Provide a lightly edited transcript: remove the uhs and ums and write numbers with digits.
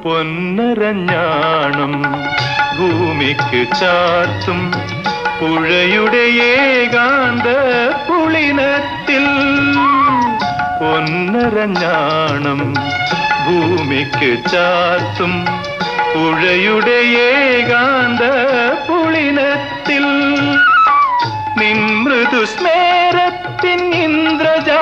പൊന്നരഞ്ഞാണം ഭൂമിക്ക് ചാർത്തും പുഴയുടെ ഏകാന്ത പുളിനത്തിൽ പൊന്നരഞ്ഞാണം ഭൂമിക്ക് ചാർത്തും പുഴയുടെ ഏകാന്ത പുളിനത്തിൽ നിൻ മൃദുസ്മേരത്തിൻ ഇന്ദ്രജാ